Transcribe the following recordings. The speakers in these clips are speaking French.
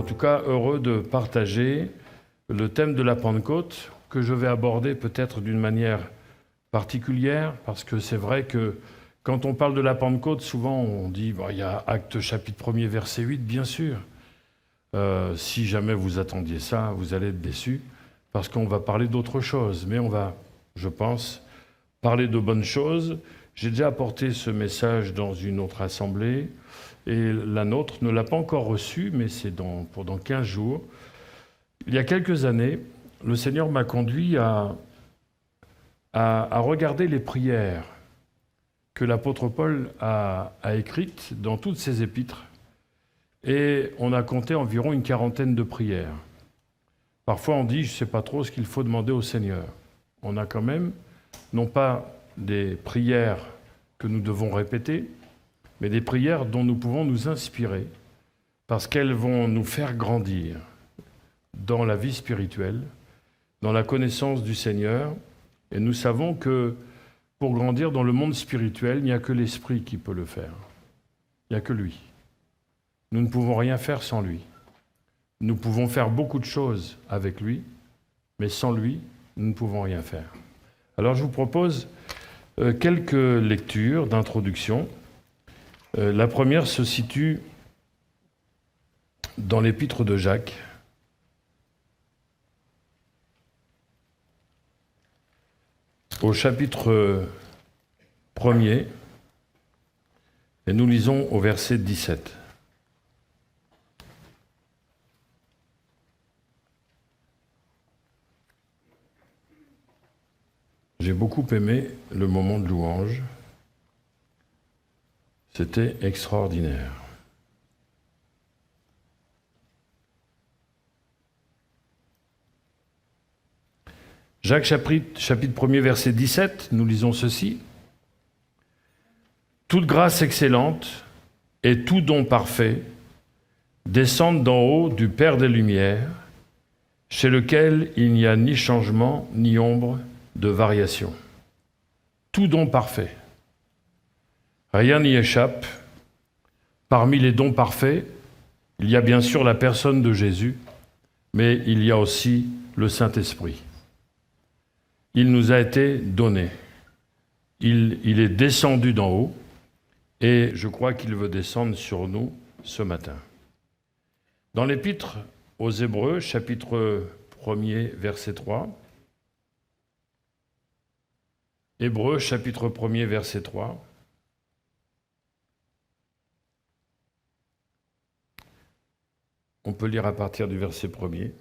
en tout cas heureux de partager le thème de la Pentecôte que je vais aborder peut-être d'une manière particulière, parce que c'est vrai que quand on parle de la Pentecôte, souvent on dit il y a Actes chapitre 1er verset 8, bien sûr. Si jamais vous attendiez ça, vous allez être déçus, parce qu'on va parler d'autre chose. Mais on va, je pense, parler de bonnes choses. J'ai déjà apporté ce message dans une autre assemblée, et la nôtre ne l'a pas encore reçu, mais c'est pour dans 15 jours. Il y a quelques années, le Seigneur m'a conduit à regarder les prières que l'apôtre Paul a écrites dans toutes ses épîtres. Et on a compté environ une quarantaine de prières. Parfois on dit, je ne sais pas trop ce qu'il faut demander au Seigneur. On a quand même, non pas des prières que nous devons répéter, mais des prières dont nous pouvons nous inspirer, parce qu'elles vont nous faire grandir dans la vie spirituelle, dans la connaissance du Seigneur. Et nous savons que pour grandir dans le monde spirituel, il n'y a que l'Esprit qui peut le faire. Il n'y a que lui. Nous ne pouvons rien faire sans lui. Nous pouvons faire beaucoup de choses avec lui, mais sans lui, nous ne pouvons rien faire. Alors je vous propose quelques lectures d'introduction. La première se situe dans l'épître de Jacques. Au chapitre 1er, et nous lisons au verset 17. J'ai beaucoup aimé le moment de louange. C'était extraordinaire. Jacques chapitre 1er, verset 17, nous lisons ceci. « Toute grâce excellente et tout don parfait descendent d'en haut du Père des Lumières, chez lequel il n'y a ni changement ni ombre de variation. » Tout don parfait. Rien n'y échappe. Parmi les dons parfaits, il y a bien sûr la personne de Jésus, mais il y a aussi le Saint-Esprit. Il nous a été donné. Il est descendu d'en haut et je crois qu'il veut descendre sur nous ce matin. Dans l'Épître aux Hébreux, chapitre 1er, verset 3, Hébreux, chapitre 1er, verset 3, on peut lire à partir du verset 1er.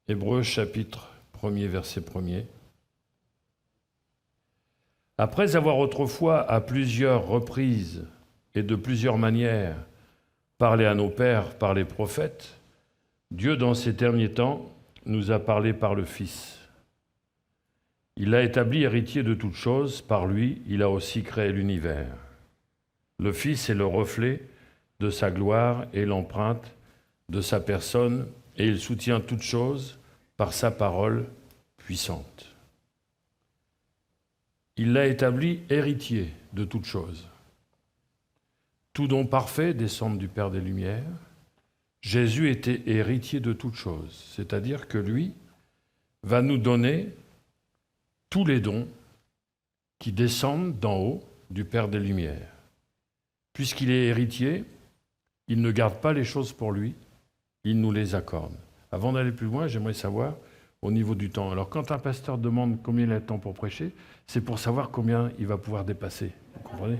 Hébreux, chapitre 1er, verset 1er. Après avoir autrefois, à plusieurs reprises et de plusieurs manières, parlé à nos pères par les prophètes, Dieu, dans ces derniers temps, nous a parlé par le Fils. Il l'a établi héritier de toutes choses, par lui, il a aussi créé l'univers. Le Fils est le reflet de sa gloire et l'empreinte de sa personne, et il soutient toutes choses par sa parole puissante. Il l'a établi héritier de toutes choses. Tout don parfait descend du Père des Lumières. Jésus était héritier de toutes choses, c'est-à-dire que lui va nous donner tous les dons qui descendent d'en haut du Père des Lumières. Puisqu'il est héritier, il ne garde pas les choses pour lui, il nous les accorde. Avant d'aller plus loin, j'aimerais savoir au niveau du temps. Alors quand un pasteur demande combien il a de temps pour prêcher, c'est pour savoir combien il va pouvoir dépasser. Vous comprenez ?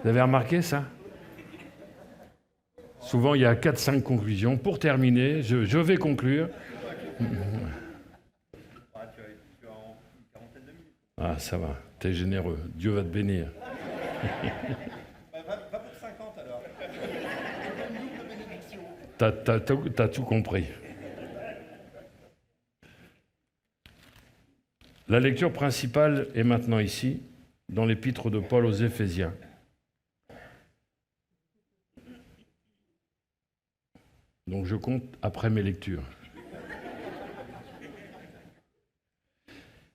Vous avez remarqué ça ? Souvent, il y a 4-5 conclusions. Pour terminer, je vais conclure. Ah, ça va, t'es généreux. Dieu va te bénir. Va pour 50 alors. T'as tout compris. La lecture principale est maintenant ici, dans l'épître de Paul aux Éphésiens. Donc je compte après mes lectures.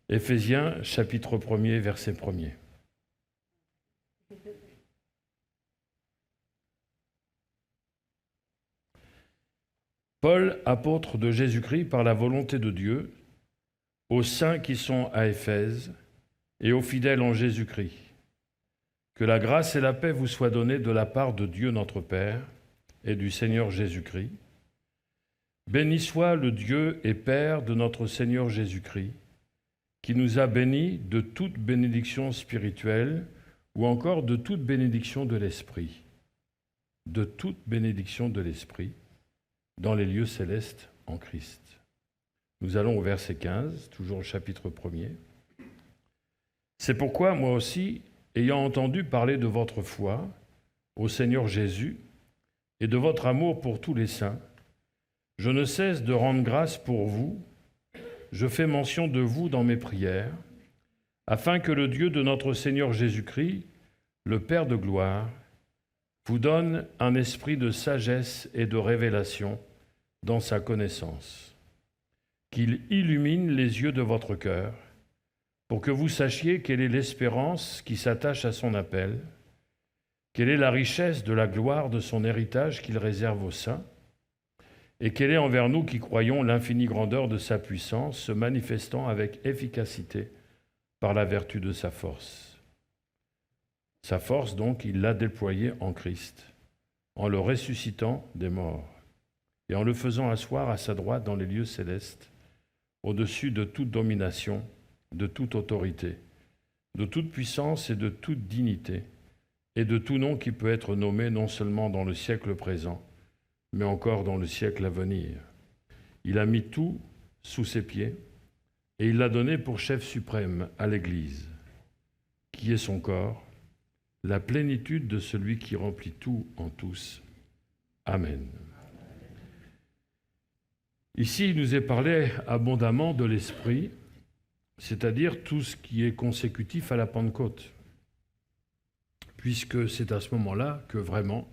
Éphésiens, chapitre 1er, verset 1er. Paul, apôtre de Jésus-Christ par la volonté de Dieu, aux saints qui sont à Éphèse et aux fidèles en Jésus-Christ. Que la grâce et la paix vous soient données de la part de Dieu notre Père et du Seigneur Jésus-Christ. Béni soit le Dieu et Père de notre Seigneur Jésus-Christ, qui nous a bénis de toute bénédiction spirituelle ou encore de toute bénédiction de l'Esprit. De toute bénédiction de l'Esprit dans les lieux célestes en Christ. Nous allons au verset 15, toujours au chapitre 1er. C'est pourquoi moi aussi, ayant entendu parler de votre foi au Seigneur Jésus et de votre amour pour tous les saints, je ne cesse de rendre grâce pour vous. Je fais mention de vous dans mes prières, afin que le Dieu de notre Seigneur Jésus-Christ, le Père de gloire, vous donne un esprit de sagesse et de révélation dans sa connaissance, qu'il illumine les yeux de votre cœur, pour que vous sachiez quelle est l'espérance qui s'attache à son appel, quelle est la richesse de la gloire de son héritage qu'il réserve aux saints, et quelle est envers nous qui croyons l'infinie grandeur de sa puissance, se manifestant avec efficacité par la vertu de sa force. Sa force, donc, il l'a déployée en Christ, en le ressuscitant des morts et en le faisant asseoir à sa droite dans les lieux célestes, au-dessus de toute domination, de toute autorité, de toute puissance et de toute dignité, et de tout nom qui peut être nommé non seulement dans le siècle présent, mais encore dans le siècle à venir. Il a mis tout sous ses pieds, et il l'a donné pour chef suprême à l'Église, qui est son corps, la plénitude de celui qui remplit tout en tous. Amen. Ici, il nous est parlé abondamment de l'Esprit, c'est-à-dire tout ce qui est consécutif à la Pentecôte, puisque c'est à ce moment-là que vraiment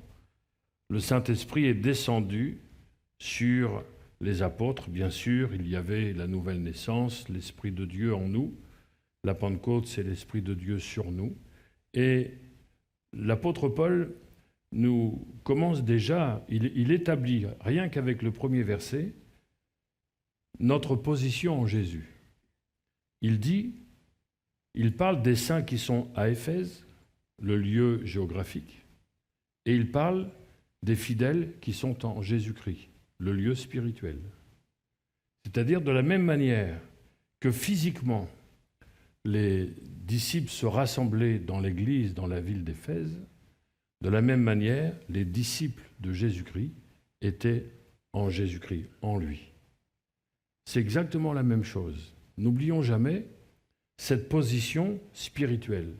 le Saint-Esprit est descendu sur les apôtres. Bien sûr, il y avait la nouvelle naissance, l'Esprit de Dieu en nous. La Pentecôte, c'est l'Esprit de Dieu sur nous. Et l'apôtre Paul nous commence déjà, il établit, rien qu'avec le premier verset, notre position en Jésus. Il parle des saints qui sont à Éphèse, le lieu géographique, et il parle des fidèles qui sont en Jésus-Christ, le lieu spirituel. C'est-à-dire de la même manière que physiquement, les disciples se rassemblaient dans l'église, dans la ville d'Éphèse, de la même manière, les disciples de Jésus-Christ étaient en Jésus-Christ, en lui. C'est exactement la même chose. N'oublions jamais cette position spirituelle.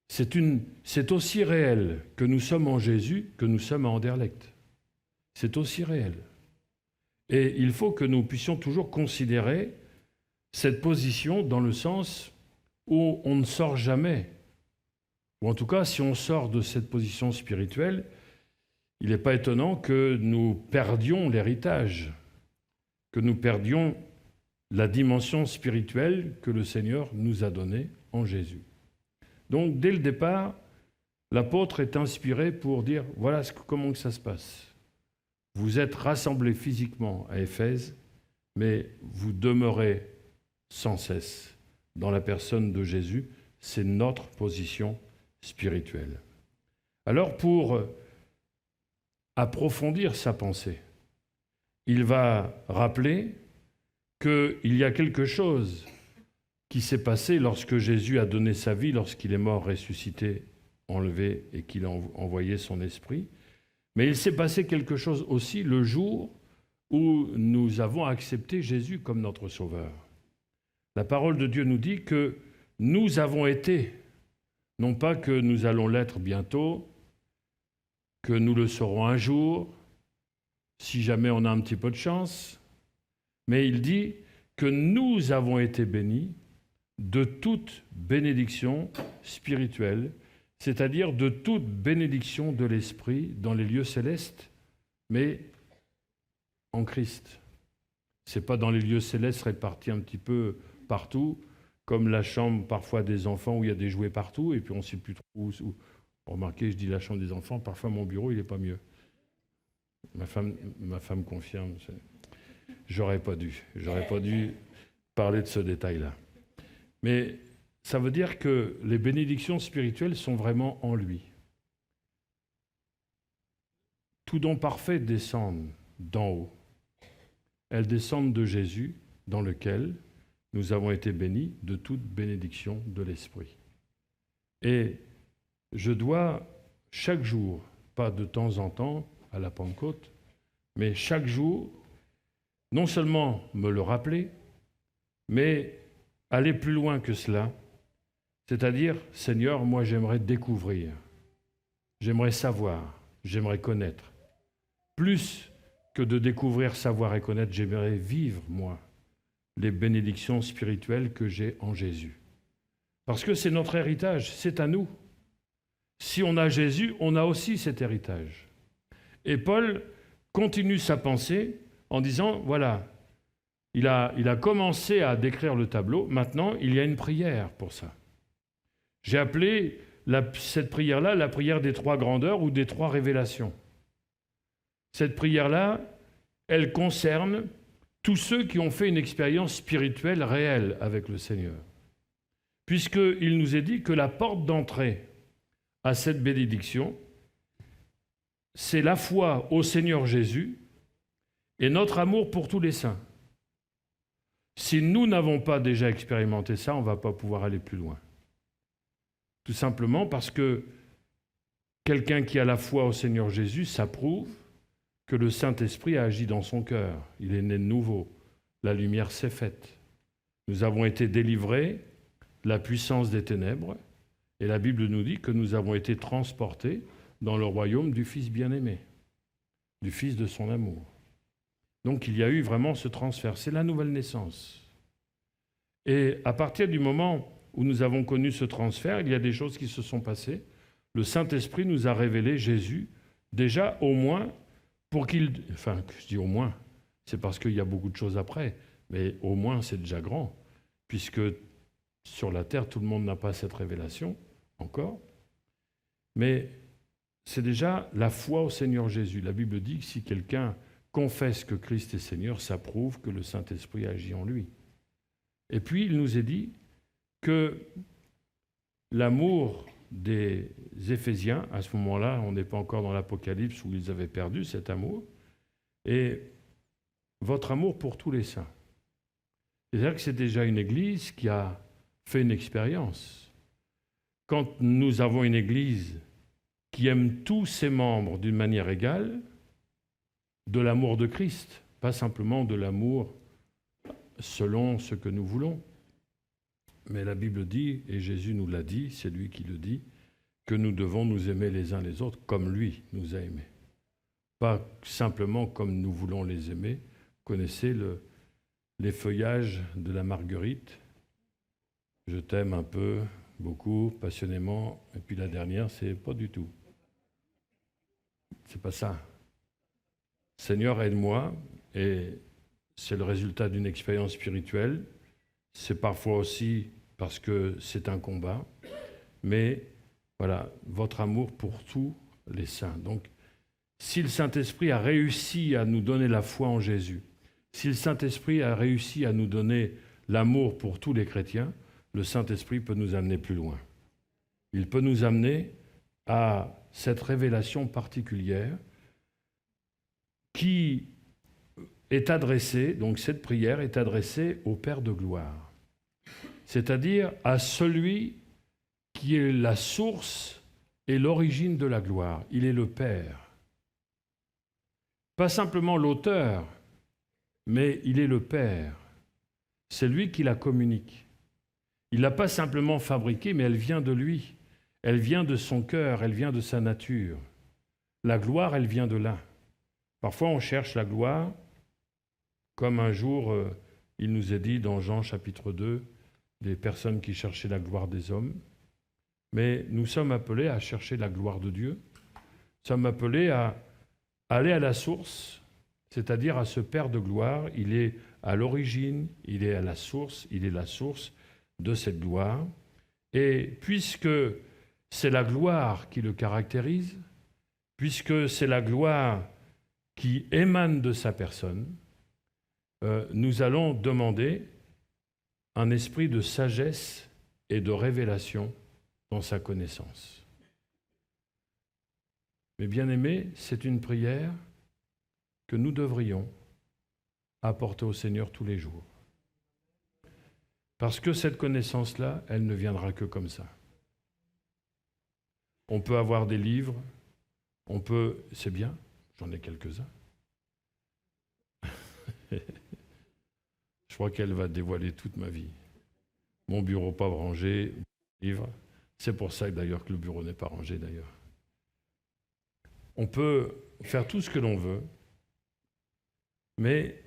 C'est aussi réel que nous sommes en Jésus que nous sommes à Anderlecht. C'est aussi réel. Et il faut que nous puissions toujours considérer cette position dans le sens où on ne sort jamais. Ou en tout cas, si on sort de cette position spirituelle, il n'est pas étonnant que nous perdions l'héritage, que nous perdions la dimension spirituelle que le Seigneur nous a donnée en Jésus. Donc, dès le départ, l'apôtre est inspiré pour dire, voilà comment que ça se passe. Vous êtes rassemblés physiquement à Éphèse, mais vous demeurez sans cesse dans la personne de Jésus. C'est notre position spirituelle. Alors, pour approfondir sa pensée, il va rappeler qu'il y a quelque chose qui s'est passé lorsque Jésus a donné sa vie, lorsqu'il est mort, ressuscité, enlevé et qu'il a envoyé son esprit. Mais il s'est passé quelque chose aussi le jour où nous avons accepté Jésus comme notre Sauveur. La parole de Dieu nous dit que nous avons été, non pas que nous allons l'être bientôt, que nous le serons un jour, si jamais on a un petit peu de chance, mais il dit que nous avons été bénis de toute bénédiction spirituelle, c'est-à-dire de toute bénédiction de l'Esprit dans les lieux célestes, mais en Christ. Ce n'est pas dans les lieux célestes répartis un petit peu partout, comme la chambre parfois des enfants où il y a des jouets partout, et puis on ne sait plus trop où. Remarquez, je dis la chambre des enfants, parfois mon bureau, il n'est pas mieux. Ma femme confirme. J'aurais pas dû parler de ce détail-là. Mais ça veut dire que les bénédictions spirituelles sont vraiment en lui. Tout don parfait descend d'en haut. Elles descendent de Jésus, dans lequel nous avons été bénis de toute bénédiction de l'Esprit. Et je dois chaque jour, pas de temps en temps à la Pentecôte, mais chaque jour, non seulement me le rappeler, mais aller plus loin que cela, c'est-à-dire, Seigneur, moi j'aimerais découvrir, j'aimerais savoir, j'aimerais connaître. Plus que de découvrir, savoir et connaître, j'aimerais vivre, moi, les bénédictions spirituelles que j'ai en Jésus. Parce que c'est notre héritage, c'est à nous. Si on a Jésus, on a aussi cet héritage. Et Paul continue sa pensée en disant, voilà, il a commencé à décrire le tableau, maintenant il y a une prière pour ça. J'ai appelé cette prière-là la prière des 3 grandeurs ou des 3 révélations. Cette prière-là, elle concerne tous ceux qui ont fait une expérience spirituelle réelle avec le Seigneur. Puisqu'il nous est dit que la porte d'entrée à cette bénédiction, c'est la foi au Seigneur Jésus et notre amour pour tous les saints. Si nous n'avons pas déjà expérimenté ça, on ne va pas pouvoir aller plus loin. Tout simplement parce que quelqu'un qui a la foi au Seigneur Jésus, ça prouve que le Saint-Esprit a agi dans son cœur. Il est né de nouveau. La lumière s'est faite. Nous avons été délivrés de la puissance des ténèbres et la Bible nous dit que nous avons été transportés dans le royaume du Fils bien-aimé, du Fils de son amour. Donc il y a eu vraiment ce transfert. C'est la nouvelle naissance. Et à partir du moment où nous avons connu ce transfert, il y a des choses qui se sont passées. Le Saint-Esprit nous a révélé Jésus, déjà au moins, pour qu'il... Enfin, je dis au moins, c'est parce qu'il y a beaucoup de choses après, mais au moins c'est déjà grand, puisque sur la terre, tout le monde n'a pas cette révélation, encore. Mais c'est déjà la foi au Seigneur Jésus. La Bible dit que si quelqu'un confesse que Christ est Seigneur, ça prouve que le Saint-Esprit agit en lui. Et puis, il nous est dit que l'amour des Éphésiens, à ce moment-là, on n'est pas encore dans l'Apocalypse où ils avaient perdu cet amour, et votre amour pour tous les saints. C'est-à-dire que c'est déjà une Église qui a fait une expérience. Quand nous avons une Église qui aime tous ses membres d'une manière égale, de l'amour de Christ, pas simplement de l'amour selon ce que nous voulons. Mais la Bible dit, et Jésus nous l'a dit, c'est lui qui le dit, que nous devons nous aimer les uns les autres comme lui nous a aimés. Pas simplement comme nous voulons les aimer. Vous connaissez les feuillages de la marguerite. Je t'aime un peu, beaucoup, passionnément. Et puis la dernière, c'est pas du tout. C'est pas ça. Seigneur, aide-moi. Et c'est le résultat d'une expérience spirituelle. C'est parfois aussi parce que c'est un combat. Mais voilà, votre amour pour tous les saints. Donc, si le Saint-Esprit a réussi à nous donner la foi en Jésus, si le Saint-Esprit a réussi à nous donner l'amour pour tous les chrétiens, le Saint-Esprit peut nous amener plus loin. Il peut nous amener à cette révélation particulière qui est adressée, donc cette prière est adressée au Père de gloire, c'est-à-dire à celui qui est la source et l'origine de la gloire. Il est le Père. Pas simplement l'auteur, mais il est le Père. C'est lui qui la communique. Il ne l'a pas simplement fabriquée, mais elle vient de lui. Elle vient de son cœur, elle vient de sa nature. La gloire, elle vient de là. Parfois, on cherche la gloire, comme un jour, il nous est dit dans Jean chapitre 2, des personnes qui cherchaient la gloire des hommes. Mais nous sommes appelés à chercher la gloire de Dieu. Nous sommes appelés à aller à la source, c'est-à-dire à ce Père de gloire. Il est à l'origine, il est à la source, il est la source de cette gloire. Et puisque c'est la gloire qui le caractérise, puisque c'est la gloire qui émane de sa personne, nous allons demander un esprit de sagesse et de révélation dans sa connaissance. Mais bien aimés, c'est une prière que nous devrions apporter au Seigneur tous les jours. Parce que cette connaissance-là, elle ne viendra que comme ça. On peut avoir des livres, c'est bien, j'en ai quelques-uns. Je crois qu'elle va dévoiler toute ma vie. Mon bureau pas rangé, livres. C'est pour ça d'ailleurs que le bureau n'est pas rangé d'ailleurs. On peut faire tout ce que l'on veut, mais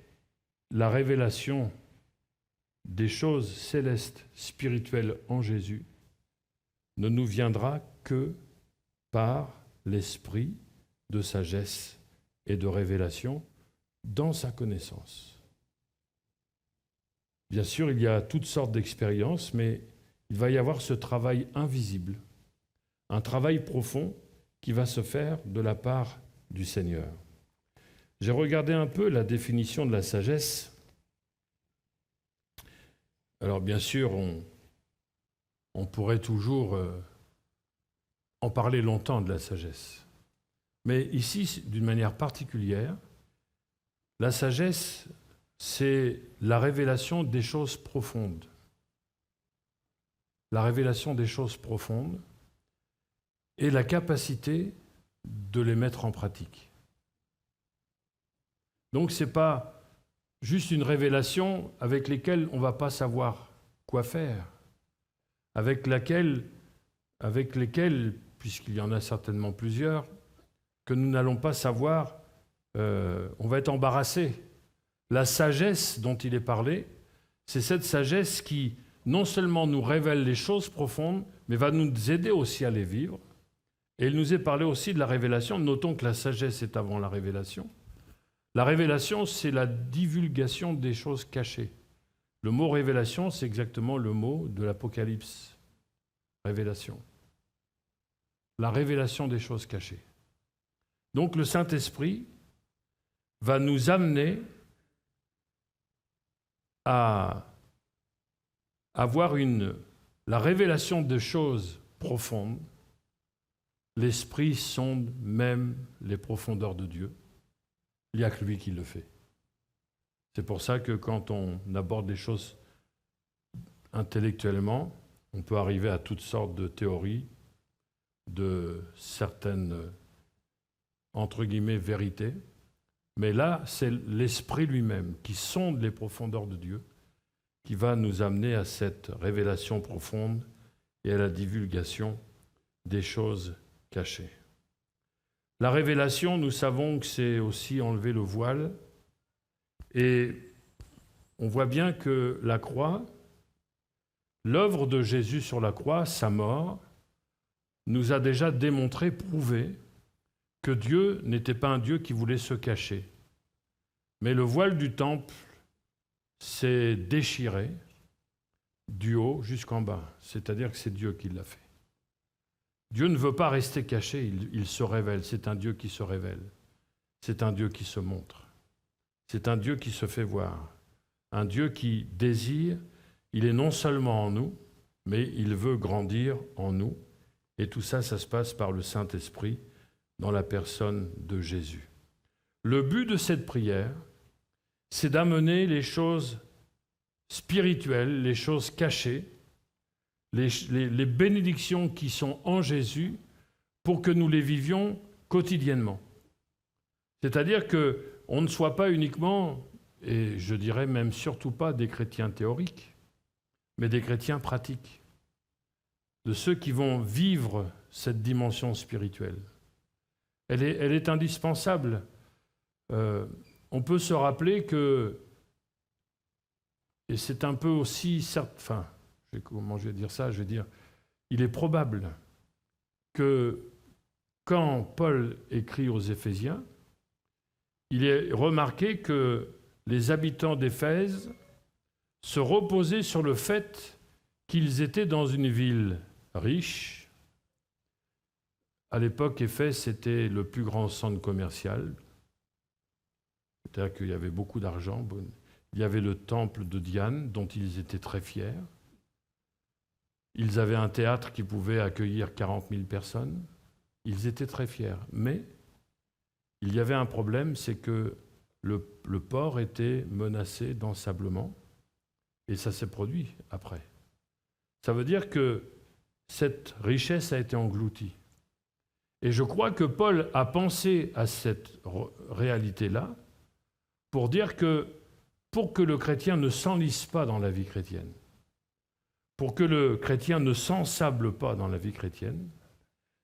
la révélation des choses célestes, spirituelles en Jésus, ne nous viendra que par l'esprit de sagesse et de révélation dans sa connaissance. Bien sûr, il y a toutes sortes d'expériences, mais il va y avoir ce travail invisible, un travail profond qui va se faire de la part du Seigneur. J'ai regardé un peu la définition de la sagesse. Alors bien sûr, on pourrait toujours en parler longtemps de la sagesse. Mais ici, d'une manière particulière, la sagesse, c'est la révélation des choses profondes. La révélation des choses profondes et la capacité de les mettre en pratique. Donc ce n'est pas juste une révélation avec laquelle on ne va pas savoir quoi faire, avec lesquelles, puisqu'il y en a certainement plusieurs, que nous n'allons pas savoir, on va être embarrassé. La sagesse dont il est parlé, c'est cette sagesse qui non seulement nous révèle les choses profondes, mais va nous aider aussi à les vivre. Et il nous est parlé aussi de la révélation. Notons que la sagesse est avant la révélation. La révélation, c'est la divulgation des choses cachées. Le mot révélation, c'est exactement le mot de l'Apocalypse. Révélation. La révélation des choses cachées. Donc le Saint-Esprit va nous amener à avoir la révélation de choses profondes. L'Esprit sonde même les profondeurs de Dieu. Il n'y a que lui qui le fait. C'est pour ça que quand on aborde les choses intellectuellement, on peut arriver à toutes sortes de théories, de certaines, entre guillemets, vérités. Mais là, c'est l'Esprit lui-même qui sonde les profondeurs de Dieu, qui va nous amener à cette révélation profonde et à la divulgation des choses cachées. La révélation, nous savons que c'est aussi enlever le voile. Et on voit bien que la croix, l'œuvre de Jésus sur la croix, sa mort, nous a déjà démontré, prouvé, que Dieu n'était pas un Dieu qui voulait se cacher. Mais le voile du temple s'est déchiré du haut jusqu'en bas. C'est-à-dire que c'est Dieu qui l'a fait. Dieu ne veut pas rester caché, il se révèle. C'est un Dieu qui se révèle. C'est un Dieu qui se montre. C'est un Dieu qui se fait voir. Un Dieu qui désire, il est non seulement en nous, mais il veut grandir en nous. Et tout ça, ça se passe par le Saint-Esprit dans la personne de Jésus. Le but de cette prière, c'est d'amener les choses spirituelles, les choses cachées, les bénédictions qui sont en Jésus pour que nous les vivions quotidiennement. C'est-à-dire qu'on ne soit pas uniquement, et je dirais même surtout pas des chrétiens théoriques, mais des chrétiens pratiques, de ceux qui vont vivre cette dimension spirituelle. Elle est indispensable. On peut se rappeler que, et c'est un peu aussi, enfin, comment je vais dire ça, je vais dire, il est probable que quand Paul écrit aux Éphésiens, il est remarqué que les habitants d'Éphèse se reposaient sur le fait qu'ils étaient dans une ville riche. À l'époque, Éphèse, c'était le plus grand centre commercial. c'est-à-dire qu'il y avait beaucoup d'argent. Il y avait le temple de Diane, dont ils étaient très fiers. Ils avaient un théâtre qui pouvait accueillir 40 000 personnes. Ils étaient très fiers. Mais il y avait un problème, c'est que le port était menacé d'ensablement. Et ça s'est produit après. Ça veut dire que cette richesse a été engloutie. Et je crois que Paul a pensé à cette réalité-là pour dire que pour que le chrétien ne s'enlise pas dans la vie chrétienne, pour que le chrétien ne s'ensable pas dans la vie chrétienne,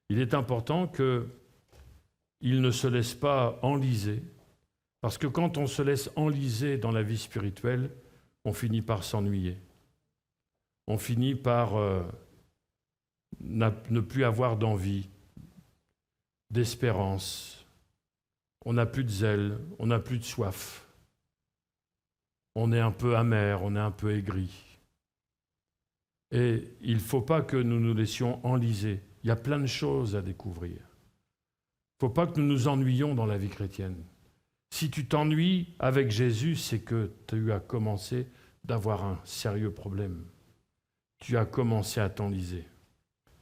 il est important qu'il ne se laisse pas enliser, parce que quand on se laisse enliser dans la vie spirituelle, on finit par s'ennuyer. On finit par ne plus avoir d'envie, d'espérance. On n'a plus de zèle, on n'a plus de soif. On est un peu amer, on est un peu aigri. Et il ne faut pas que nous nous laissions enliser. Il y a plein de choses à découvrir. Il ne faut pas que nous nous ennuyions dans la vie chrétienne. Si tu t'ennuies avec Jésus, c'est que tu as commencé d'avoir un sérieux problème. Tu as commencé à t'enliser.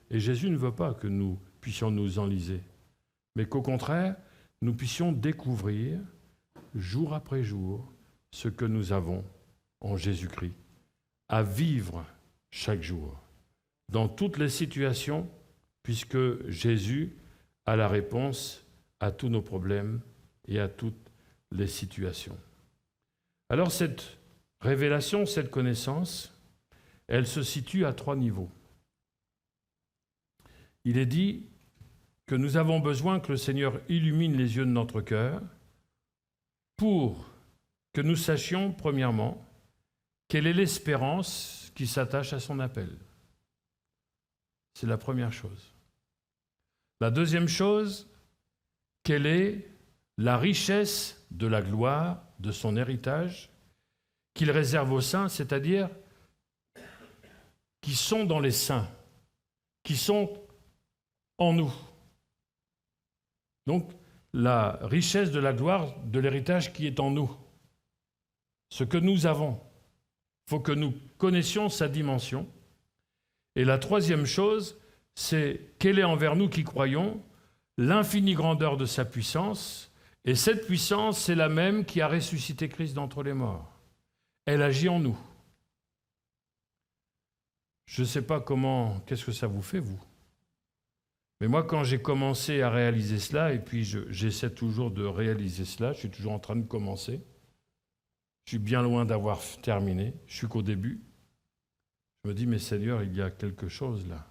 Et Jésus ne veut pas que nous puissions nous enliser, mais qu'au contraire, nous puissions découvrir, jour après jour, ce que nous avons en Jésus-Christ, à vivre chaque jour, dans toutes les situations, puisque Jésus a la réponse à tous nos problèmes et à toutes les situations. Alors cette révélation, cette connaissance, elle se situe à 3 niveaux. Il est dit que nous avons besoin que le Seigneur illumine les yeux de notre cœur pour que nous sachions, premièrement, quelle est l'espérance qui s'attache à son appel. C'est la première chose. La deuxième chose, quelle est la richesse de la gloire de son héritage qu'il réserve aux saints, c'est-à-dire qui sont dans les saints, qui sont en nous. Donc, la richesse de la gloire de l'héritage qui est en nous. Ce que nous avons. Il faut que nous connaissions sa dimension. Et la troisième chose, c'est quelle est envers nous qui croyons l'infinie grandeur de sa puissance. Et cette puissance, c'est la même qui a ressuscité Christ d'entre les morts. Elle agit en nous. Je ne sais pas qu'est-ce que ça vous fait, vous. Mais moi, quand j'ai commencé à réaliser cela, et puis j'essaie toujours de réaliser cela, je suis toujours en train de commencer, je suis bien loin d'avoir terminé, je suis qu'au début, je me dis, mais Seigneur, il y a quelque chose là.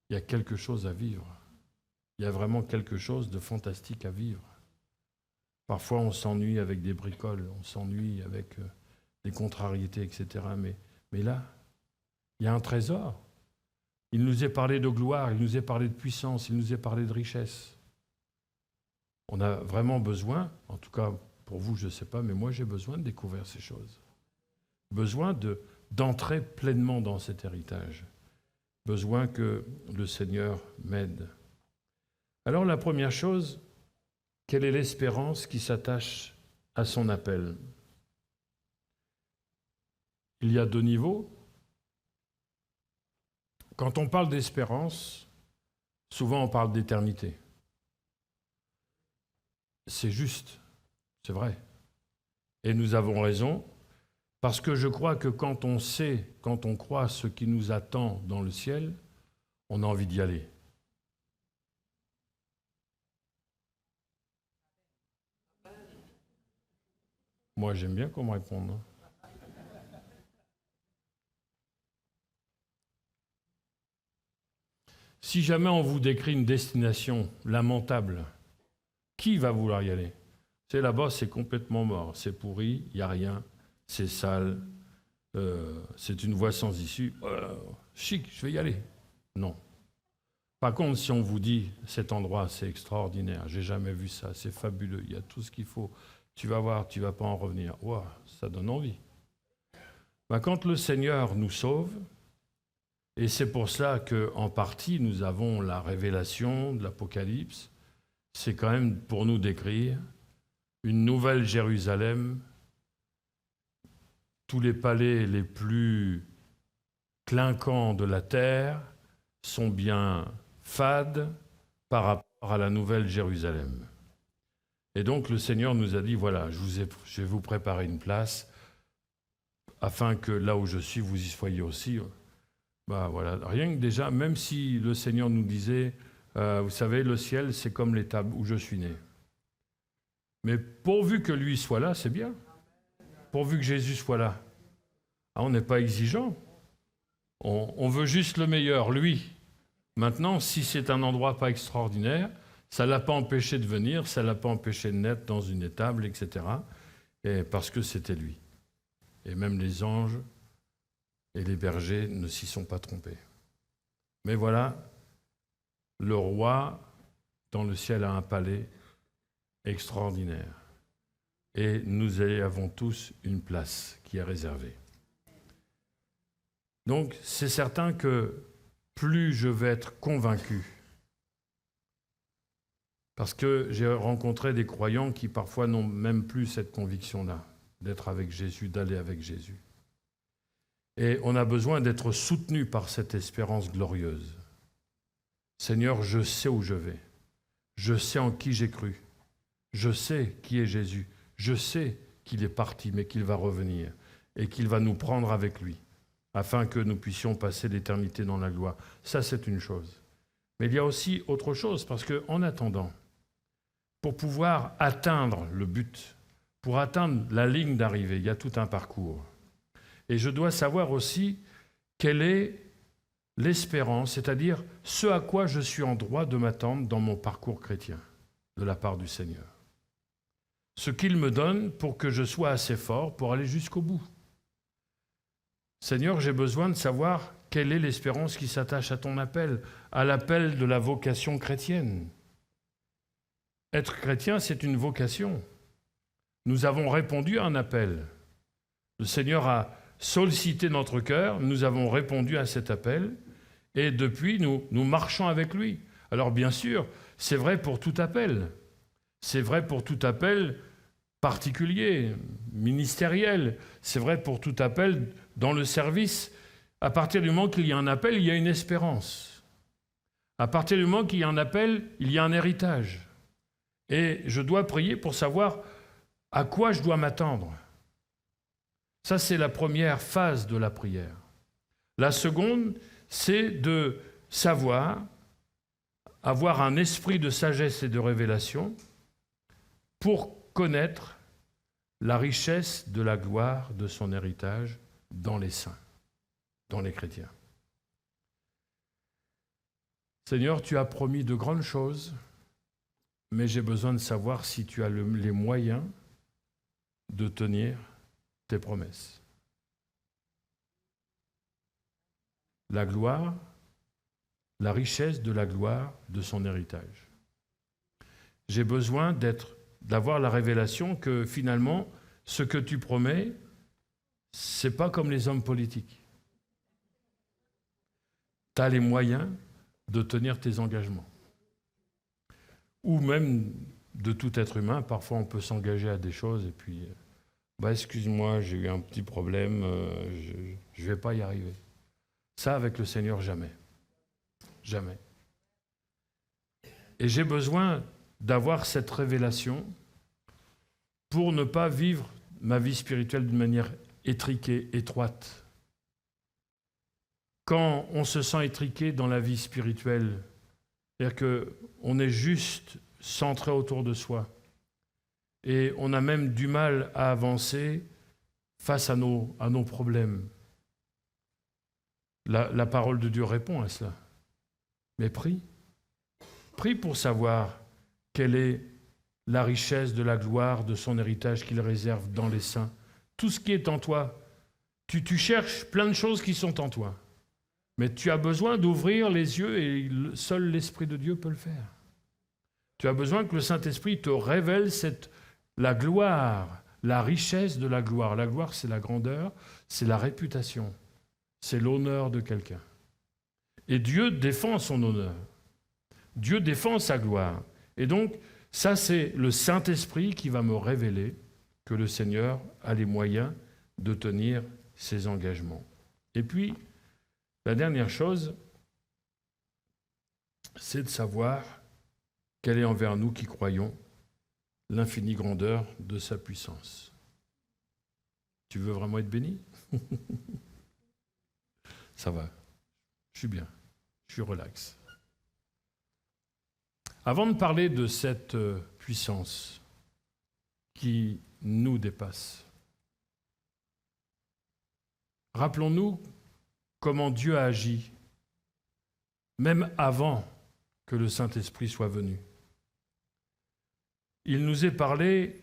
Il y a quelque chose à vivre. Il y a vraiment quelque chose de fantastique à vivre. Parfois, on s'ennuie avec des bricoles, on s'ennuie avec des contrariétés, etc. Mais là, il y a un trésor. Il nous est parlé de gloire, il nous est parlé de puissance, il nous est parlé de richesse. On a vraiment besoin, en tout cas pour vous, je ne sais pas, mais moi j'ai besoin de découvrir ces choses. Besoin d'entrer pleinement dans cet héritage. Besoin que le Seigneur m'aide. Alors la première chose, quelle est l'espérance qui s'attache à son appel? Il y a 2 niveaux. Quand on parle d'espérance, souvent on parle d'éternité. C'est juste, c'est vrai. Et nous avons raison, parce que je crois que quand on sait, quand on croit ce qui nous attend dans le ciel, on a envie d'y aller. Moi, j'aime bien qu'on me réponde. Si jamais on vous décrit une destination lamentable, qui va vouloir y aller? C'est là-bas, c'est complètement mort, c'est pourri, il n'y a rien, c'est sale, c'est une voie sans issue. Chic, je vais y aller. Non. Par contre, si on vous dit, cet endroit, c'est extraordinaire, j'ai jamais vu ça, c'est fabuleux, il y a tout ce qu'il faut, tu vas voir, tu ne vas pas en revenir. Wow, ça donne envie. Quand le Seigneur nous sauve, et c'est pour cela qu'en partie, nous avons la révélation de l'Apocalypse, c'est quand même pour nous décrire une nouvelle Jérusalem, tous les palais les plus clinquants de la terre sont bien fades par rapport à la nouvelle Jérusalem. Et donc le Seigneur nous a dit, voilà, je vais vous préparer une place afin que là où je suis, vous y soyez aussi. Voilà. Rien que déjà, même si le Seigneur nous disait, vous savez, le ciel, c'est comme l'étable où je suis né. Mais pourvu que lui soit là, c'est bien. Pourvu que Jésus soit là. On n'est pas exigeant. On veut juste le meilleur, lui. Maintenant, si c'est un endroit pas extraordinaire, ça ne l'a pas empêché de venir, ça ne l'a pas empêché de naître dans une étable, etc. Et parce que c'était lui. Et même les anges et les bergers ne s'y sont pas trompés. Mais voilà, le roi dans le ciel a un palais extraordinaire. Et nous avons tous une place qui est réservée. Donc, c'est certain que plus je vais être convaincu, parce que j'ai rencontré des croyants qui parfois n'ont même plus cette conviction-là, d'être avec Jésus, d'aller avec Jésus. Et on a besoin d'être soutenu par cette espérance glorieuse. Seigneur, je sais où je vais. Je sais en qui j'ai cru. Je sais qui est Jésus. Je sais qu'il est parti, mais qu'il va revenir et qu'il va nous prendre avec lui, afin que nous puissions passer l'éternité dans la gloire. Ça, c'est une chose. Mais il y a aussi autre chose, parce qu'en attendant, pour pouvoir atteindre le but, pour atteindre la ligne d'arrivée, il y a tout un parcours. Et je dois savoir aussi quelle est l'espérance, c'est-à-dire ce à quoi je suis en droit de m'attendre dans mon parcours chrétien, de la part du Seigneur. Ce qu'il me donne pour que je sois assez fort pour aller jusqu'au bout. Seigneur, j'ai besoin de savoir quelle est l'espérance qui s'attache à ton appel, à l'appel de la vocation chrétienne. Être chrétien, c'est une vocation. Nous avons répondu à un appel. Le Seigneur a sollicité notre cœur, nous avons répondu à cet appel, et depuis, nous marchons avec lui. Alors bien sûr, c'est vrai pour tout appel. C'est vrai pour tout appel particulier, ministériel. C'est vrai pour tout appel dans le service. À partir du moment qu'il y a un appel, il y a une espérance. À partir du moment qu'il y a un appel, il y a un héritage. Et je dois prier pour savoir à quoi je dois m'attendre. Ça, c'est la première phase de la prière. La seconde, c'est de savoir, avoir un esprit de sagesse et de révélation pour connaître la richesse de la gloire de son héritage dans les saints, dans les chrétiens. Seigneur, tu as promis de grandes choses, mais j'ai besoin de savoir si tu as les moyens de tenir tes promesses. La gloire, la richesse de la gloire de son héritage. J'ai besoin d'avoir la révélation que finalement, ce que tu promets, c'est pas comme les hommes politiques. Tu as les moyens de tenir tes engagements. Ou même de tout être humain, parfois on peut s'engager à des choses et puis, excuse-moi, j'ai eu un petit problème, je ne vais pas y arriver. Ça, avec le Seigneur, jamais. Jamais. Et j'ai besoin d'avoir cette révélation pour ne pas vivre ma vie spirituelle d'une manière étriquée, étroite. Quand on se sent étriqué dans la vie spirituelle, c'est-à-dire qu'on est juste centré autour de soi et on a même du mal à avancer face à nos problèmes. La parole de Dieu répond à cela. Mais prie. Prie pour savoir quelle est la richesse de la gloire de son héritage qu'il réserve dans les saints. Tout ce qui est en toi. Tu cherches plein de choses qui sont en toi. Mais tu as besoin d'ouvrir les yeux et seul l'Esprit de Dieu peut le faire. Tu as besoin que le Saint-Esprit te révèle la gloire, la richesse de la gloire. La gloire, c'est la grandeur, c'est la réputation, c'est l'honneur de quelqu'un. Et Dieu défend son honneur. Dieu défend sa gloire. Et donc, Ça, c'est le Saint-Esprit qui va me révéler que le Seigneur a les moyens de tenir ses engagements. Et puis, la dernière chose, c'est de savoir quelle est envers nous qui croyons l'infinie grandeur de sa puissance. Tu veux vraiment être béni? Ça va, je suis bien, je suis relax. Avant de parler de cette puissance qui nous dépasse, rappelons-nous comment Dieu a agi, même avant que le Saint-Esprit soit venu. Il nous est parlé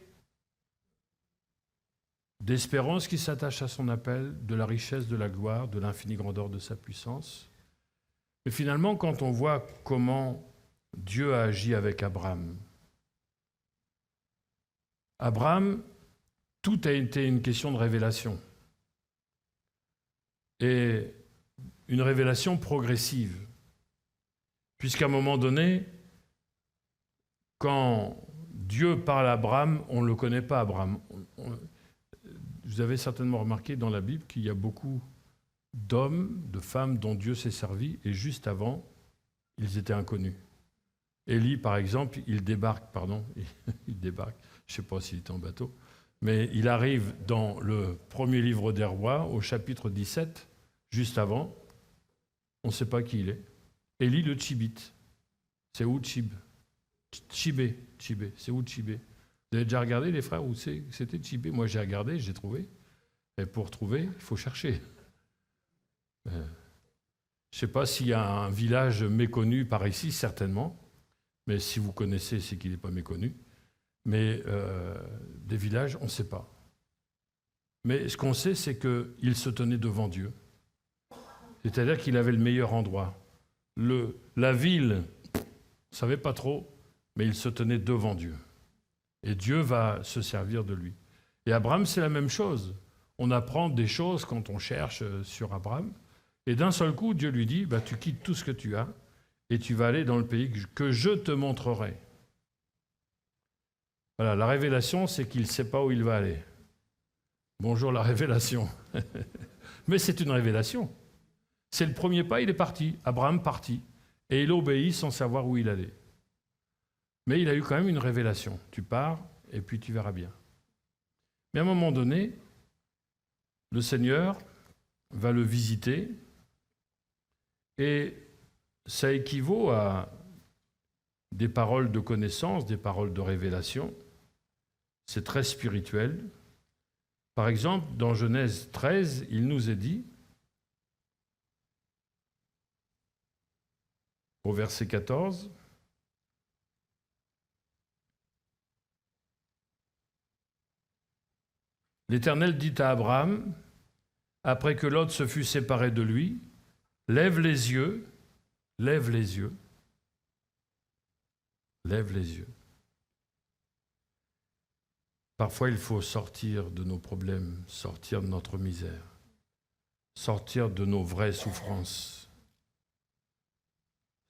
d'espérance qui s'attache à son appel, de la richesse de la gloire, de l'infinie grandeur de sa puissance. Mais finalement, quand on voit comment Dieu a agi avec Abraham, tout a été une question de révélation. Et une révélation progressive. Puisqu'à un moment donné, quand Dieu parle à Abraham, on ne le connaît pas, Abraham. Vous avez certainement remarqué dans la Bible qu'il y a beaucoup d'hommes, de femmes dont Dieu s'est servi, et juste avant, ils étaient inconnus. Élie, par exemple, il débarque, je ne sais pas s'il était en bateau, mais il arrive dans le premier livre des rois, au chapitre 17, juste avant, on ne sait pas qui il est. Élie le Tchibite. C'est où Tchibé, c'est où Tchibé? Vous avez déjà regardé, les frères, où c'était Tchibé? Moi, j'ai regardé, j'ai trouvé. Et pour trouver, il faut chercher. Je ne sais pas s'il y a un village méconnu par ici, certainement. Mais si vous connaissez, c'est qu'il n'est pas méconnu. Mais des villages, on ne sait pas. Mais ce qu'on sait, c'est qu'il se tenait devant Dieu. C'est-à-dire qu'il avait le meilleur endroit. La ville, on ne savait pas trop, mais il se tenait devant Dieu. Et Dieu va se servir de lui. Et Abraham, c'est la même chose. On apprend des choses quand on cherche sur Abraham. Et d'un seul coup, Dieu lui dit, tu quittes tout ce que tu as et tu vas aller dans le pays que je te montrerai. Voilà, la révélation, c'est qu'il ne sait pas où il va aller. Bonjour la révélation. Mais c'est une révélation. C'est le premier pas, il est parti. Abraham partit. Et il obéit sans savoir où il allait. Mais il a eu quand même une révélation. Tu pars et puis tu verras bien. Mais à un moment donné, le Seigneur va le visiter et ça équivaut à des paroles de connaissance, des paroles de révélation. C'est très spirituel. Par exemple, dans Genèse 13, il nous est dit, au verset 14, l'Éternel dit à Abraham, après que Lot se fut séparé de lui, lève les yeux, lève les yeux, lève les yeux. Parfois, il faut sortir de nos problèmes, sortir de notre misère, sortir de nos vraies souffrances,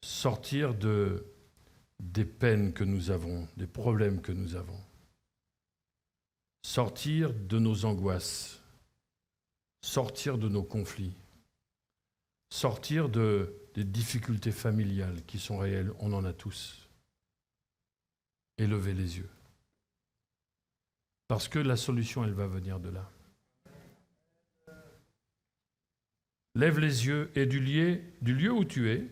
sortir des peines que nous avons, des problèmes que nous avons, sortir de nos angoisses, sortir de nos conflits, sortir des difficultés familiales qui sont réelles, on en a tous, et lever les yeux. Parce que la solution, elle va venir de là. Lève les yeux et du lieu où tu es,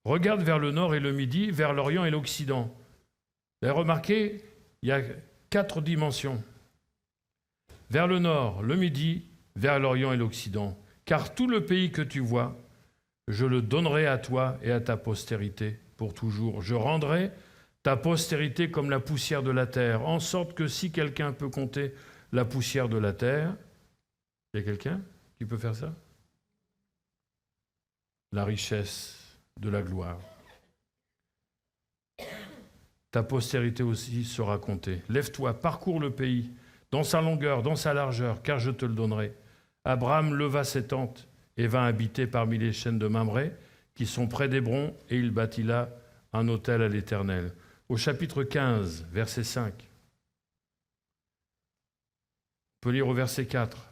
regarde vers le nord et le midi, vers l'orient et l'occident. Vous avez remarqué, il y a 4 dimensions. Vers le nord, le midi, vers l'orient et l'occident. Car tout le pays que tu vois, je le donnerai à toi et à ta postérité pour toujours. Je rendrai ta postérité comme la poussière de la terre, en sorte que si quelqu'un peut compter la poussière de la terre, il y a quelqu'un qui peut faire ça? La richesse de la gloire. Ta postérité aussi sera comptée. Lève-toi, parcours le pays, dans sa longueur, dans sa largeur, car je te le donnerai. Abraham leva ses tentes et vint habiter parmi les chênes de Mamré, qui sont près d'Hébron, et il bâtit là un autel à l'Éternel. au chapitre 15, verset 5. On peut lire au verset 4.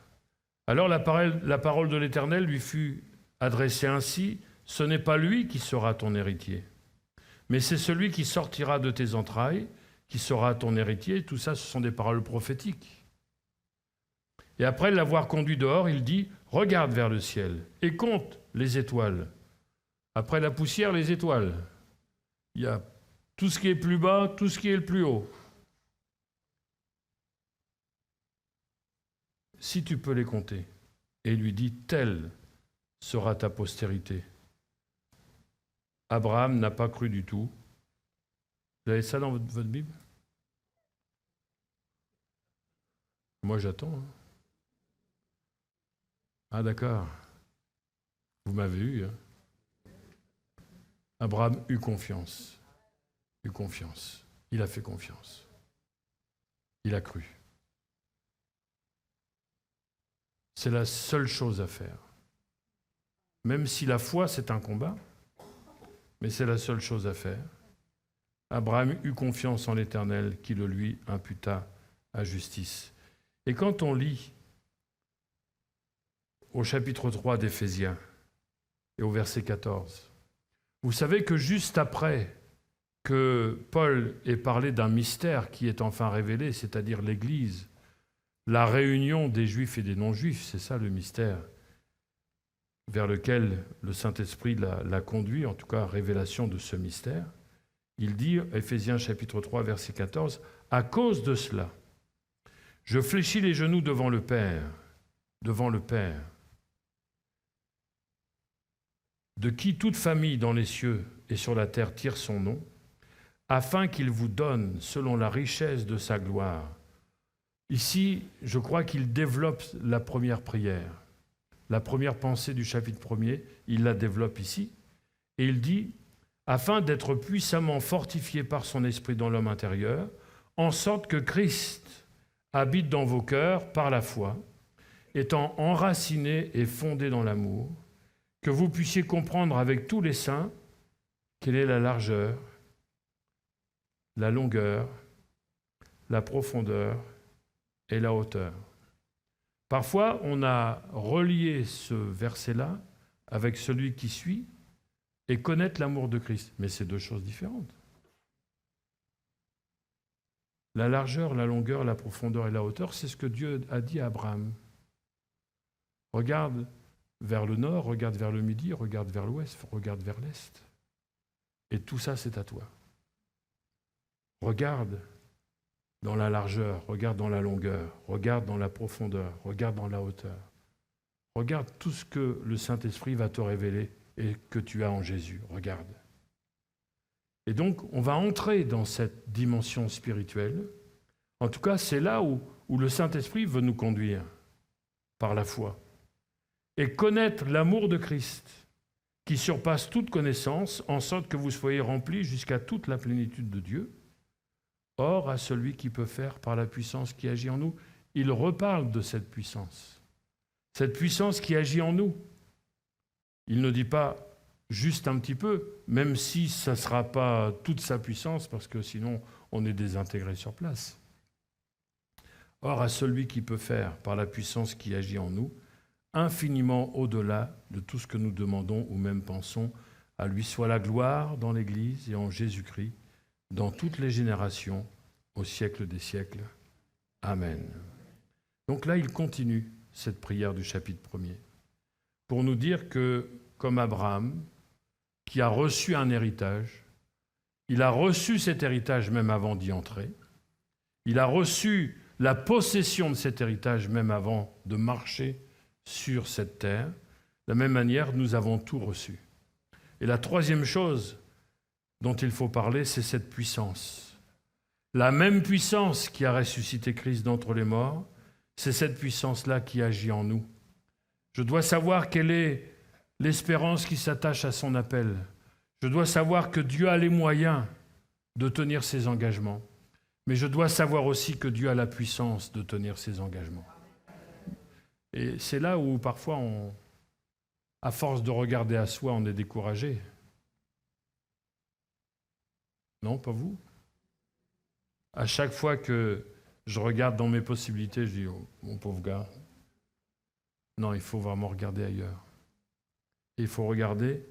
Alors la parole de l'Éternel lui fut adressée ainsi, ce n'est pas lui qui sera ton héritier, mais c'est celui qui sortira de tes entrailles, qui sera ton héritier. Tout ça, ce sont des paroles prophétiques. Et après l'avoir conduit dehors, il dit, regarde vers le ciel et compte les étoiles. Après la poussière, les étoiles. Il y a tout ce qui est plus bas, tout ce qui est le plus haut. Si tu peux les compter. Et il lui dit, telle sera ta postérité. Abraham n'a pas cru du tout. Vous avez ça dans votre Bible? Moi, j'attends. Hein. Ah, d'accord. Vous m'avez eu. Hein. Abraham eut confiance. Eut confiance. Il a fait confiance. Il a cru. C'est la seule chose à faire. Même si la foi, c'est un combat, mais c'est la seule chose à faire. Abraham eut confiance en l'Éternel qui le lui imputa à justice. Et quand on lit au chapitre 3 d'Éphésiens et au verset 14, vous savez que juste après que Paul ait parlé d'un mystère qui est enfin révélé, c'est-à-dire l'Église, la réunion des Juifs et des non-Juifs, c'est ça le mystère vers lequel le Saint-Esprit l'a conduit, en tout cas révélation de ce mystère. Il dit, Éphésiens chapitre 3, verset 14, « À cause de cela, je fléchis les genoux devant le Père, de qui toute famille dans les cieux et sur la terre tire son nom, afin qu'il vous donne, selon la richesse de sa gloire. » Ici, je crois qu'il développe la première prière. La première pensée du chapitre 1er, il la développe ici. Et il dit, afin d'être puissamment fortifié par son esprit dans l'homme intérieur, en sorte que Christ habite dans vos cœurs par la foi, étant enraciné et fondé dans l'amour, que vous puissiez comprendre avec tous les saints quelle est la largeur, la longueur, la profondeur et la hauteur. Parfois, on a relié ce verset-là avec celui qui suit et connaître l'amour de Christ. Mais c'est deux choses différentes. La largeur, la longueur, la profondeur et la hauteur, c'est ce que Dieu a dit à Abraham. Regarde vers le nord, regarde vers le midi, regarde vers l'ouest, regarde vers l'est. Et tout ça, c'est à toi. Regarde dans la largeur, regarde dans la longueur, regarde dans la profondeur, regarde dans la hauteur. Regarde tout ce que le Saint-Esprit va te révéler et que tu as en Jésus. Regarde. Et donc, on va entrer dans cette dimension spirituelle. En tout cas, c'est là où le Saint-Esprit veut nous conduire, par la foi. Et connaître l'amour de Christ, qui surpasse toute connaissance, en sorte que vous soyez remplis jusqu'à toute la plénitude de Dieu. Or, à celui qui peut faire par la puissance qui agit en nous, il reparle de cette puissance. Cette puissance qui agit en nous. Il ne dit pas juste un petit peu, même si ça ne sera pas toute sa puissance, parce que sinon on est désintégré sur place. Or, à celui qui peut faire par la puissance qui agit en nous, infiniment au-delà de tout ce que nous demandons ou même pensons, à lui soit la gloire dans l'Église et en Jésus-Christ, dans toutes les générations, au siècle des siècles. Amen. Donc là, il continue cette prière du chapitre 1er pour nous dire que, comme Abraham, qui a reçu un héritage, il a reçu cet héritage même avant d'y entrer, il a reçu la possession de cet héritage même avant de marcher sur cette terre, de la même manière, nous avons tout reçu. Et la troisième chose dont il faut parler, c'est cette puissance. La même puissance qui a ressuscité Christ d'entre les morts, c'est cette puissance-là qui agit en nous. Je dois savoir quelle est l'espérance qui s'attache à son appel. Je dois savoir que Dieu a les moyens de tenir ses engagements. Mais je dois savoir aussi que Dieu a la puissance de tenir ses engagements. Et c'est là où parfois, à force de regarder à soi, on est découragé. Non, pas vous? À chaque fois que je regarde dans mes possibilités, je dis, oh, mon pauvre gars, non, il faut vraiment regarder ailleurs. Il faut regarder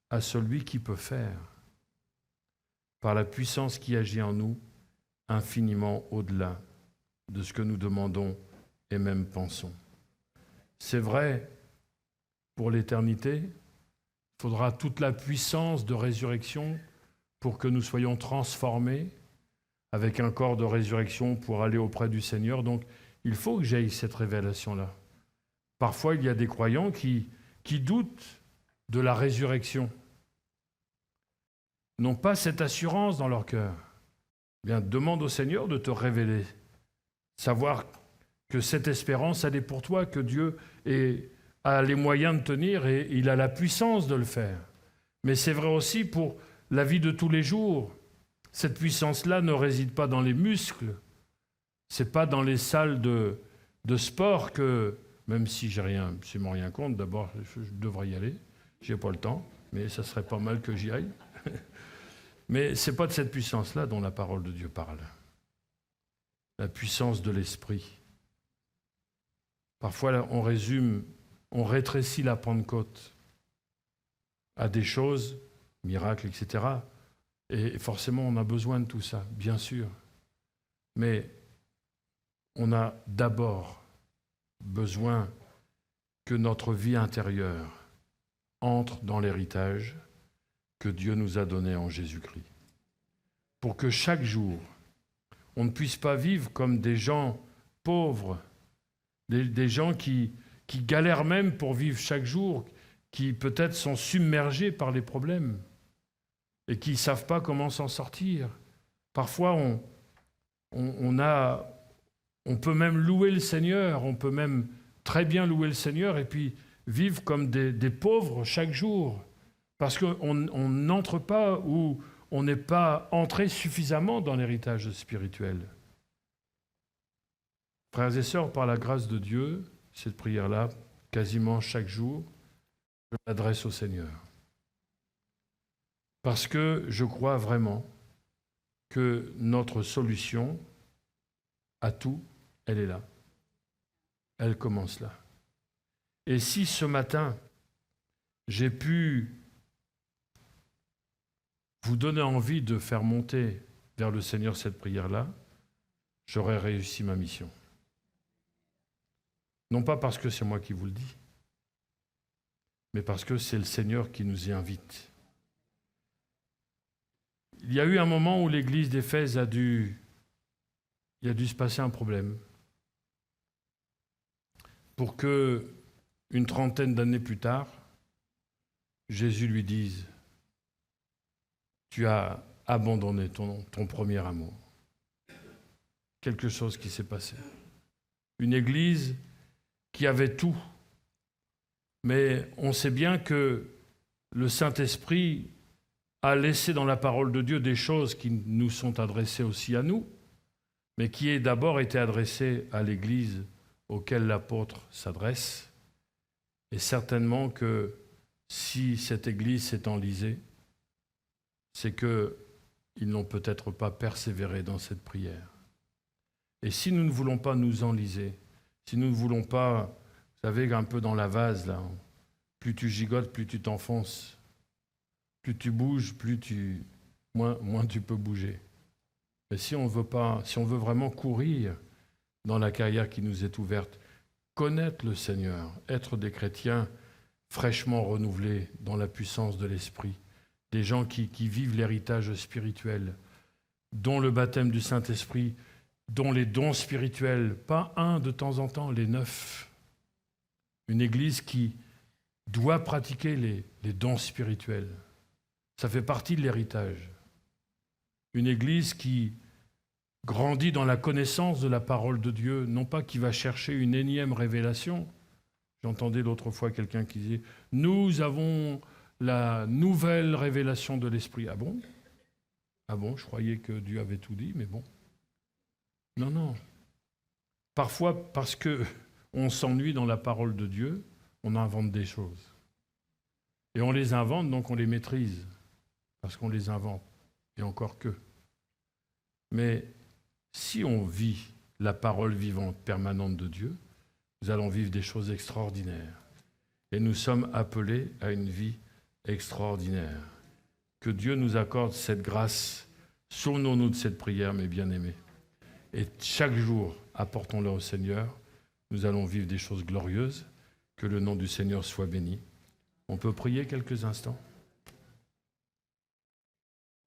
à celui qui peut faire, par la puissance qui agit en nous, infiniment au-delà de ce que nous demandons et même pensons. C'est vrai pour l'éternité, il faudra toute la puissance de résurrection pour que nous soyons transformés avec un corps de résurrection pour aller auprès du Seigneur. Donc, il faut que j'aie cette révélation-là. Parfois, il y a des croyants qui doutent de la résurrection, n'ont pas cette assurance dans leur cœur. Bien, demande au Seigneur de te révéler, savoir que cette espérance, elle est pour toi, que Dieu a les moyens de tenir et il a la puissance de le faire. Mais c'est vrai aussi pour la vie de tous les jours. Cette puissance-là ne réside pas dans les muscles. C'est pas dans les salles de sport que, même si j'ai absolument rien contre, d'abord je devrais y aller, j'ai pas le temps, mais ça serait pas mal que j'y aille. Mais c'est pas de cette puissance-là dont la parole de Dieu parle. La puissance de l'esprit. Parfois, on rétrécit la Pentecôte à des choses, miracles, etc. Et forcément, on a besoin de tout ça, bien sûr. Mais on a d'abord besoin que notre vie intérieure entre dans l'héritage que Dieu nous a donné en Jésus-Christ. Pour que chaque jour, on ne puisse pas vivre comme des gens pauvres, des gens qui galèrent même pour vivre chaque jour, qui peut-être sont submergés par les problèmes et qui ne savent pas comment s'en sortir. Parfois, on peut même louer le Seigneur, on peut même très bien louer le Seigneur et puis vivre comme des pauvres chaque jour, parce qu'on n'entre pas ou on n'est pas entré suffisamment dans l'héritage spirituel. Frères et sœurs, par la grâce de Dieu, cette prière-là, quasiment chaque jour, je m'adresse au Seigneur. Parce que je crois vraiment que notre solution à tout, elle est là. Elle commence là. Et si ce matin, j'ai pu vous donner envie de faire monter vers le Seigneur cette prière-là, j'aurais réussi ma mission. Non pas parce que c'est moi qui vous le dis, mais parce que c'est le Seigneur qui nous y invite. Il y a eu un moment où l'église d'Éphèse il a dû se passer un problème pour que, une trentaine d'années plus tard, Jésus lui dise « Tu as abandonné ton premier amour ». Quelque chose qui s'est passé. Une église qui avait tout, mais on sait bien que le Saint-Esprit a laissé dans la parole de Dieu des choses qui nous sont adressées aussi à nous, mais qui est d'abord été adressées à l'Église auquel l'apôtre s'adresse. Et certainement que si cette Église s'est enlisée, c'est qu'ils n'ont peut-être pas persévéré dans cette prière. Et si nous ne voulons pas nous enliser, si nous ne voulons pas, vous savez, un peu dans la vase, là, plus tu gigotes, plus tu t'enfonces. Plus tu bouges, moins tu peux bouger. Mais si on veut vraiment courir dans la carrière qui nous est ouverte, connaître le Seigneur, être des chrétiens fraîchement renouvelés dans la puissance de l'Esprit, des gens qui vivent l'héritage spirituel, dont le baptême du Saint-Esprit, dont les dons spirituels, pas un de temps en temps, les 9. Une église qui doit pratiquer les dons spirituels. Ça fait partie de l'héritage. Une église qui grandit dans la connaissance de la parole de Dieu, non pas qui va chercher une énième révélation. J'entendais l'autre fois quelqu'un qui disait « Nous avons la nouvelle révélation de l'Esprit. » Ah bon ? Ah bon, je croyais que Dieu avait tout dit, mais bon. Non, non. Parfois, parce qu'on s'ennuie dans la parole de Dieu, on invente des choses. Et on les invente, donc on les maîtrise. Parce qu'on les invente, et encore que. Mais si on vit la parole vivante permanente de Dieu, nous allons vivre des choses extraordinaires. Et nous sommes appelés à une vie extraordinaire. Que Dieu nous accorde cette grâce. Souvenons-nous de cette prière, mes bien-aimés. Et chaque jour, apportons-le au Seigneur. Nous allons vivre des choses glorieuses. Que le nom du Seigneur soit béni. On peut prier quelques instants.